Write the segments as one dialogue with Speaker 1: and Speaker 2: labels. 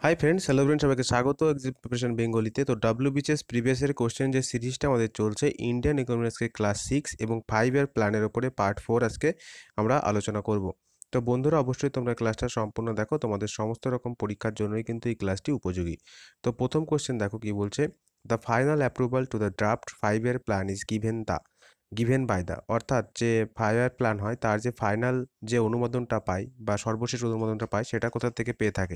Speaker 1: Hi friends, hello friends, সবাইকে স্বাগত exam preparation বেঙ্গলিতে। তো ডাব্লিউবিসিএস প্রিভিয়াস ইয়ার কোশ্চেন যে সিরিজটা আমাদের চলছে ইন্ডিয়ান ইকোনমি আজকে ক্লাস 6 এবং 5 এর প্ল্যানের ওপরে পার্ট 4 আজকে আমরা আলোচনা করব। তো বন্ধুরা, অবশ্যই তোমরা ক্লাসটা সম্পূর্ণ দেখো, তোমাদের সমস্ত রকম পরীক্ষার জন্যই কিন্তু এই ক্লাসটি উপযোগী। তো প্রথম কোশ্চেন দেখো কি বলছে। The final approval to the draft 5 এর plan is given by the, অর্থাৎ যে 5 ইয়ার প্ল্যান হয় তার যে ফাইনাল যে অনুমোদনটা পায় বা সর্বশেষ অনুমোদনটা পায় সেটা কোথা থেকে পেয়ে থাকে?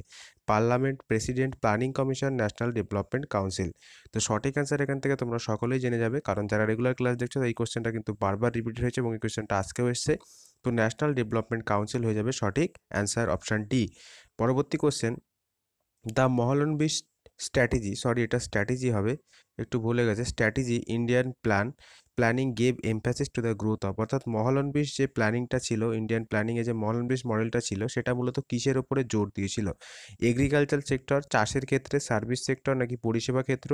Speaker 1: Parliament, president, planning commission, national development council. তো সঠিক অ্যান্সার এখান থেকে তোমরা সকলেই জেনে যাবে, কারণ যারা রেগুলার ক্লাস দেখছো এই কোশ্চেনটা কিন্তু বারবার রিপিটেড হয়েছে এবং এই কোশ্চেনটা আজকেও এসছে। তো ন্যাশনাল ডেভেলপমেন্ট কাউন্সিল হয়ে যাবে সঠিক অ্যান্সার, অপশান ডি। পরবর্তী কোশ্চেন, দ্য মহলনবিশ স্ট্র্যাটেজি, সরি এটা স্ট্র্যাটেজি হবে, একটু ভুলে গেছে, strategy Indian planning gave emphasis to the growth of, অর্থাৎ মহলনবিশ যে প্ল্যানিংটা ছিল, ইন্ডিয়ান প্ল্যানিংয়ে যে মহলনবিশ মডেলটা ছিল সেটা মূলত কিসের ওপরে জোর দিয়েছিল? এগ্রিকালচার সেক্টর, চাষের ক্ষেত্রে, সার্ভিস সেক্টর নাকি পরিষেবা ক্ষেত্র,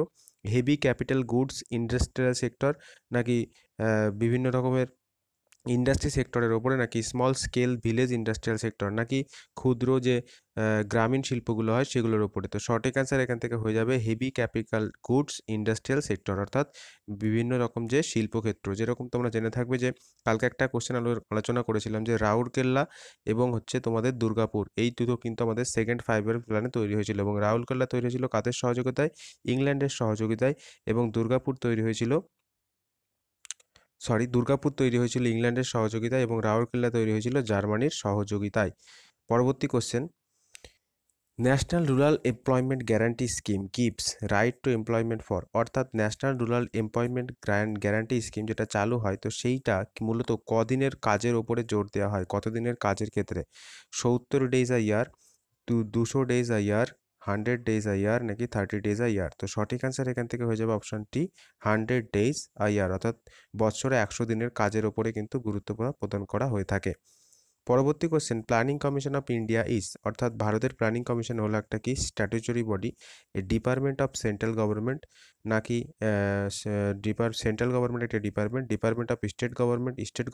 Speaker 1: heavy capital goods industrial sector নাকি বিভিন্ন রকমের ইন্ডাস্ট্রি সেক্টরের ওপরে, নাকি small scale village industrial sector, নাকি ক্ষুদ্র যে গ্রামীণ শিল্পগুলো হয় সেগুলোর ওপরে? তো সঠিক অ্যান্সার এখান থেকে হয়ে যাবে heavy capital goods industrial sector, অর্থাৎ বিভিন্ন রকম যে শিল্পক্ষেত্র। যেরকম তোমরা জেনে থাকবে যে কালকে একটা কোশ্চেন আলোচনা করেছিলাম যে রাউরকেল্লা এবং হচ্ছে তোমাদের দুর্গাপুর, এই দুটো কিন্তু আমাদের সেকেন্ড 5 ইয়ার প্ল্যানে তৈরি হয়েছিল, এবং রাউরকেল্লা তৈরি হয়েছিল কাদের সহযোগিতায়? ইংল্যান্ডের সহযোগিতায়। এবং দুর্গাপুর তৈরি হয়েছিল ইংল্যান্ডের সহযোগিতায় এবং রাউরকেল্লা তৈরি হয়েছিল জার্মানির সহযোগিতায়। পরবর্তী question, national rural employment guarantee scheme gives right to employment for, অর্থাৎ national rural employment guarantee scheme যেটা চালু হয়, তো সেইটা মূলত কদিনের কাজের ওপরে জোর দেওয়া হয়, কতদিনের কাজের ক্ষেত্রে? 70 days a year, 200 days a year, 100 days a year নাকি 30 ডেজ আ ইয়ার? তো সঠিক অ্যান্সার এখান থেকে হয়ে যাবে অপশন টি, 100 ডেজ আ ইয়ার, অর্থাৎ বছরে 100 দিনের কাজের ওপরে কিন্তু গুরুত্ব প্রদান করা হয়ে থাকে। পরবর্তী question, planning commission of India is, অর্থাৎ ভারতের প্ল্যানিং কমিশন হলো একটা কি statutory body, A department of central government নাকি সেন্ট্রাল গভর্নমেন্ট একটা ডিপার্টমেন্ট অফ স্টেট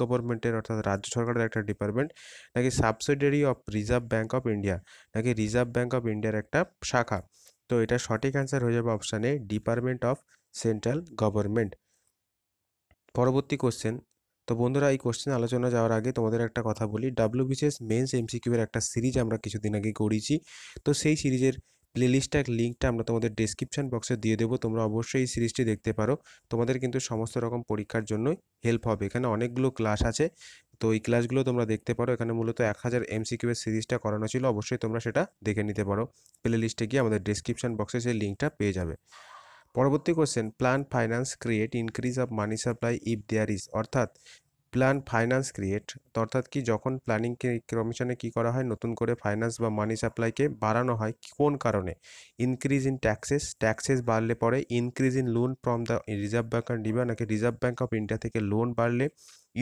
Speaker 1: গভর্নমেন্টের অর্থাৎ রাজ্য সরকারের একটা ডিপার্টমেন্ট, নাকি subsidiary of reserve bank of India, নাকি রিজার্ভ ব্যাঙ্ক অফ ইন্ডিয়ার একটা শাখা? তো এটা সঠিক অ্যান্সার হয়ে যাবে option A, department of central government. পরবর্তী কোশ্চেন, তো বন্ধুরা এই কোশ্চেন আলোচনা যাওয়ার আগে তোমাদের একটা কথা বলি, ডাব্লিউবিসিএস মেন্স এমসিকিউ এর একটা সিরিজ আমরা কিছুদিন আগে করেছি। তো সেই সিরিজের প্লেলিস্টটা লিঙ্কটা আমরা তোমাদের ডেসক্রিপশন বক্সে দিয়ে দেবো, তোমরা অবশ্যই এই সিরিজটি দেখতে পারো, তোমাদের কিন্তু সমস্ত রকম পরীক্ষার জন্যই হেল্প হবে। এখানে অনেকগুলো ক্লাস আছে, তো এই ক্লাসগুলো তোমরা দেখতে পারো। এখানে মূলত 1000 এমসিকিউ এর সিরিজটা করানো ছিল, অবশ্যই তোমরা সেটা দেখে নিতে পারো, প্লেলিস্টে গিয়ে আমাদের ডেসক্রিপশন বক্সে সেই লিঙ্কটা পেয়ে যাবে। পরবর্তী question, plan finance create increase of money supply if there is, অর্থাৎ প্ল্যান ফাইন্যান্স ক্রিয়েট, অর্থাৎ কি যখন প্ল্যানিং কমিশনে কি করা হয়, নতুন করে ফাইন্যান্স বা মানি সাপ্লাইকে বাড়ানো হয় কোন কারণে? ইনক্রিজ ইন ট্যাক্সেস বাড়লে পরে, increase in loan from the reserve bank of India নাকি রিজার্ভ ব্যাঙ্ক অফ ইন্ডিয়া থেকে লোন বাড়লে,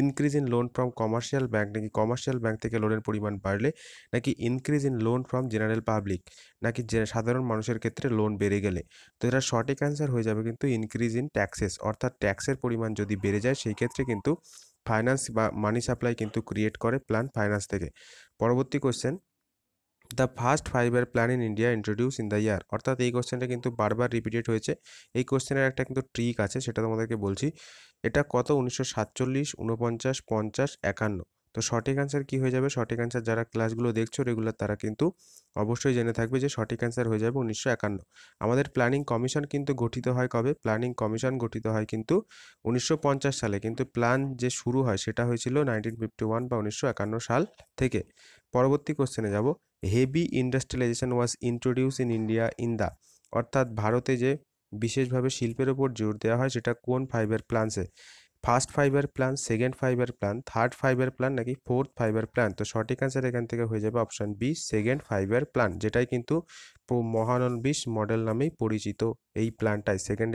Speaker 1: increase in loan from commercial bank নাকি কমার্শিয়াল ব্যাঙ্ক থেকে লোনের পরিমাণ বাড়লে, নাকি increase in loan from general public নাকি যে সাধারণ মানুষের ক্ষেত্রে লোন বেড়ে গেলে? তো এটার সঠিক অ্যান্সার হয়ে যাবে কিন্তু ইনক্রিজ ইন ট্যাক্সেস, অর্থাৎ ট্যাক্সের পরিমাণ যদি বেড়ে যায় সেই ক্ষেত্রে কিন্তু ফাইন্যান্স বা মানি সাপ্লাই কিন্তু ক্রিয়েট করে প্ল্যান ফাইন্যান্স থেকে। পরবর্তী question, the first 5 year plan in India introduce in the year, অর্থাৎ এই কোশ্চেনটা কিন্তু বারবার রিপিটেড হয়েছে। এই কোশ্চেনের একটা কিন্তু ট্রিক আছে, সেটা তোমাদেরকে বলছি। এটা কত? 1947, 49, 50, 51। তো সঠিক অ্যান্সার কি হয়ে যাবে? সঠিক অ্যান্সার যারা ক্লাসগুলো দেখছো রেগুলার তারা কিন্তু অবশ্যই জেনে থাকবে যে সঠিক অ্যান্সার হয়ে যাবে 1951। আমাদের প্ল্যানিং কমিশন কিন্তু গঠিত হয় কবে? প্ল্যানিং কমিশন গঠিত হয় কিন্তু 1950 সালে, কিন্তু প্ল্যান যে শুরু হয় সেটা হয়েছিল 1951 বা 1951 সাল থেকে। পরবর্তী কোশ্চেনে যাব, heavy industrialisation was introduce in India in the, অর্থাৎ ভারতে যে বিশেষভাবে শিল্পের ওপর জোর দেওয়া হয় সেটা কোন 5 ইয়ার প্ল্যানসে? First 5 year plan, second 5 year plan, third 5 year plan নাকি ফোর্থ 5 ইয়ার প্ল্যান? তো সঠিক অ্যান্সার এখান থেকে হয়ে যাবে option B, second 5 year plan, যেটাই কিন্তু মহানলবিশ মডেল নামেই পরিচিত এই প্ল্যানটাই, সেকেন্ড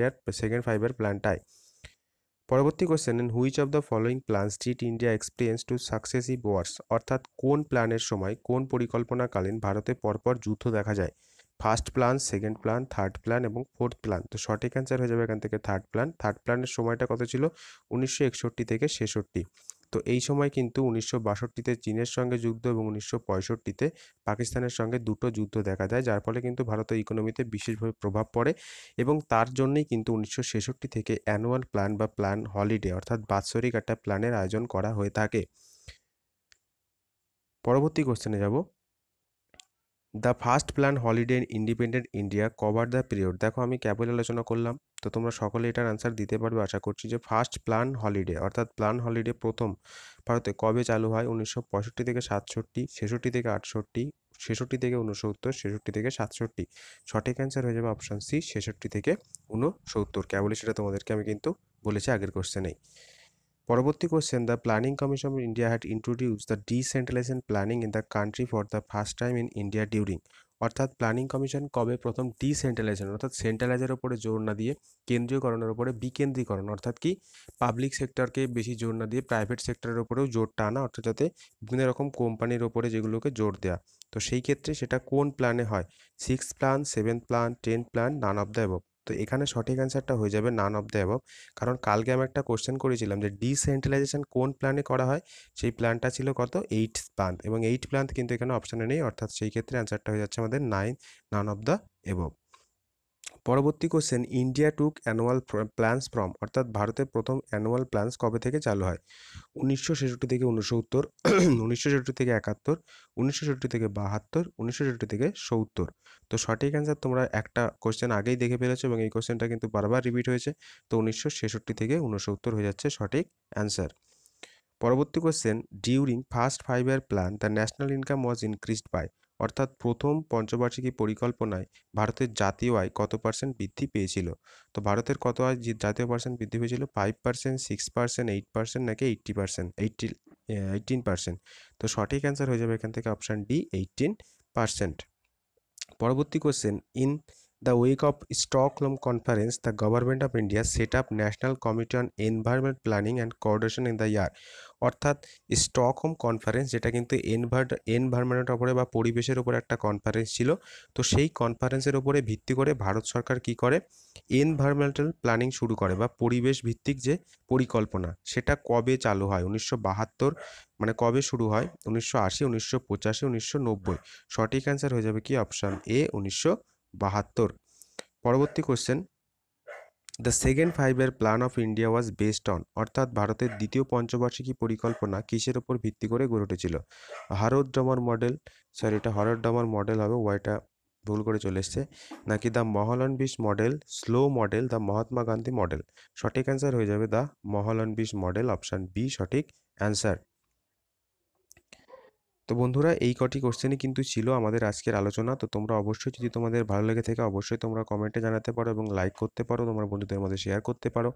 Speaker 1: 5 ইয়ার প্ল্যানটাই। পরবর্তী question, in which of the following plans did India experience two successive wars, অর্থাৎ কোন প্ল্যানের সময়, কোন পরিকল্পনাকালীন ভারতে পরপর যুদ্ধ দেখা যায়? First plan, second plan, third plan এবং ফোর্থ প্ল্যান? তো সঠিক অ্যান্সার হয়ে যাবে এখান থেকে থার্ড প্ল্যান। থার্ড প্ল্যানের সময়টা কত ছিল? 1961 থেকে 66। তো এই সময় কিন্তু 1962-তে চীনের সঙ্গে যুদ্ধ এবং 1965-তে পাকিস্তানের সঙ্গে দুটো যুদ্ধ দেখা দেয়, যার ফলে কিন্তু ভারতের ইকোনমিতে বিশেষভাবে প্রভাব পড়ে এবং তার জন্যই কিন্তু 1966 থেকে অ্যানুয়াল প্ল্যান বা প্ল্যান হলিডে অর্থাৎ বাৎসরিক একটা প্ল্যানের আয়োজন করা হয়ে থাকে। পরবর্তী কোশ্চেনে যাব। The first plan holiday in independent India cover the period. দেখো আমি কেবল আলোচনা করলাম, তো তোমরা সকলে এটার আনসার দিতে পারবে আশা করছি। যে ফার্স্ট প্ল্যান হলিডে অর্থাৎ প্ল্যান হলিডে প্রথম ভারতে কবে চালু হয়? 1965 থেকে 67, 66 থেকে 68, 66 থেকে 69, 66 থেকে 67। সঠিক অ্যান্সার হয়ে যাবে অপশান সি, 66 থেকে 69। কেবলই সেটা তোমাদেরকে আমি কিন্তু বলেছি আগের কোশ্চেনেই। পরবর্তী question, the planning commission of India had introduce the decentralisation planning in the country for the first time in India during. অর্থাৎ প্ল্যানিং কমিশন কবে প্রথম ডিসেন্ট্রালাইজেশন অর্থাৎ সেন্ট্রালাইজের ওপরে জোর না দিয়ে কেন্দ্রীয়করণের উপরে বিকেন্দ্রীকরণ অর্থাৎ কি পাবলিক সেক্টরকে বেশি জোর না দিয়ে প্রাইভেট সেক্টরের উপরেও জোরটা আনা, অর্থাৎ যাতে বিভিন্ন রকম কোম্পানির ওপরে যেগুলোকে জোর দেওয়া। তো সেই ক্ষেত্রে সেটা কোন প্ল্যানে হয়? 6th plan, 7th plan, 10th plan, none of the above. তো এখানে সঠিক অ্যান্সারটা হয়ে যাবে নান অফ দ্য অ্যাবভ। কারণ কালকে আমি একটা কোশ্চেন করেছিলাম যে ডিসেন্ট্রালাইজেশন কোন প্ল্যানে করা হয়, সেই প্ল্যানটা ছিল কত? 8th প্ল্যান, এবং 8th প্ল্যান কিন্তু এখানে অপশানে নেই, অর্থাৎ সেই ক্ষেত্রে অ্যান্সারটা হয়ে যাচ্ছে আমাদের নান অফ দ্য অ্যাবভ। পরবর্তী question, India took annual plans from, অর্থাৎ ভারতের প্রথম অ্যানুয়াল প্ল্যানস কবে থেকে চালু হয়? 1966 থেকে 69, 1966 থেকে 71, 1966 থেকে 72, 1966 থেকে 70। তো সঠিক অ্যান্সার তোমরা একটা কোশ্চেন আগেই দেখে ফেলেছো এবং এই কোশ্চেনটা কিন্তু বারবার রিপিট হয়েছে। তো 1966 থেকে 69 হয়ে যাচ্ছে সঠিক অ্যান্সার। পরবর্তী question, during first 5 year plan the national income was increased by, অর্থাৎ প্রথম পঞ্চবার্ষিকী পরিকল্পনায় ভারতের জাতীয় আয় কত পার্সেন্ট বৃদ্ধি পেয়েছিল? তো ভারতের কত আয় জাতীয় পার্সেন্ট বৃদ্ধি পেয়েছিল? 5%, 6%, 8%, নাকি 80%, 18%? তো সঠিক অ্যান্সার হয়ে যাবে এখান থেকে অপশান ডি, 18%। পরবর্তী question, in the ওয়েক of Stockholm conference the government of India set up national committee on environment planning and coordination in the year. অর্থাৎ স্টকহোম কনফারেন্স, যেটা কিন্তু এনভায়রনমেন্টের ওপরে বা পরিবেশের ওপরে একটা কনফারেন্স ছিল, তো সেই কনফারেন্সের ওপরে ভিত্তি করে ভারত সরকার কি করে? এনভায়রনমেন্টাল প্ল্যানিং শুরু করে বা পরিবেশ ভিত্তিক যে পরিকল্পনা, সেটা কবে চালু হয়? 1972, মানে কবে শুরু হয়? 1980, 1985, 1990। সঠিক অ্যান্সার হয়ে যাবে কি অপশান এ, 1972। পরবর্তী question, the second 5 year plan of India was based on, অর্থাৎ ভারতের দ্বিতীয় পঞ্চবার্ষিকী পরিকল্পনা কিসের ওপর ভিত্তি করে গড়ে উঠেছিল? হরডমর মডেল, সরি এটা হরডমর মডেল হবে, ওয়াইটা ভুল করে চলে এসছে, নাকি the Mahalanobis model, Solow model, the Mahatma Gandhi model? সঠিক অ্যান্সার হয়ে যাবে the Mahalanobis model, option B সঠিক অ্যান্সার। তো বন্ধুরা, এই কটি কোশ্চেনই কিন্তু ছিল আমাদের আজকের আলোচনা। তো তোমরা অবশ্যই, যদি তোমাদের ভালো লেগে থাকে, অবশ্যই তোমরা কমেন্টে জানাতে পারো এবং লাইক করতে পারো, তোমার বন্ধুদের মধ্যে শেয়ার করতে পারো।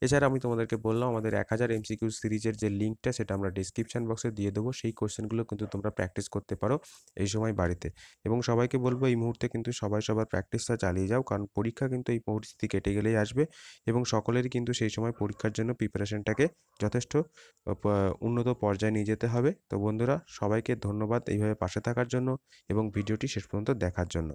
Speaker 1: এছাড়া আমি তোমাদেরকে বললাম আমাদের 1000 এমসিকিউ সিরিজের যে লিঙ্কটা, সেটা আমরা ডিসক্রিপশন বক্সে দিয়ে দেবো। সেই কোশ্চেনগুলো কিন্তু তোমরা প্র্যাকটিস করতে পারো এই সময় বাড়িতে। এবং সবাইকে বলবো এই মুহূর্তে কিন্তু সবাই সবার প্র্যাকটিসটা চালিয়ে যাও, কারণ পরীক্ষা কিন্তু এই পরিস্থিতি কেটে গেলেই আসবে এবং সকলেরই কিন্তু সেই সময় পরীক্ষার জন্য প্রিপারেশনটাকে যথেষ্ট উন্নত পর্যায়ে নিয়ে যেতে হবে। তো বন্ধুরা, সবাইকে ধন্যবাদ এইভাবে পাশে থাকার জন্য এবং ভিডিওটি শেষ পর্যন্ত দেখার জন্য।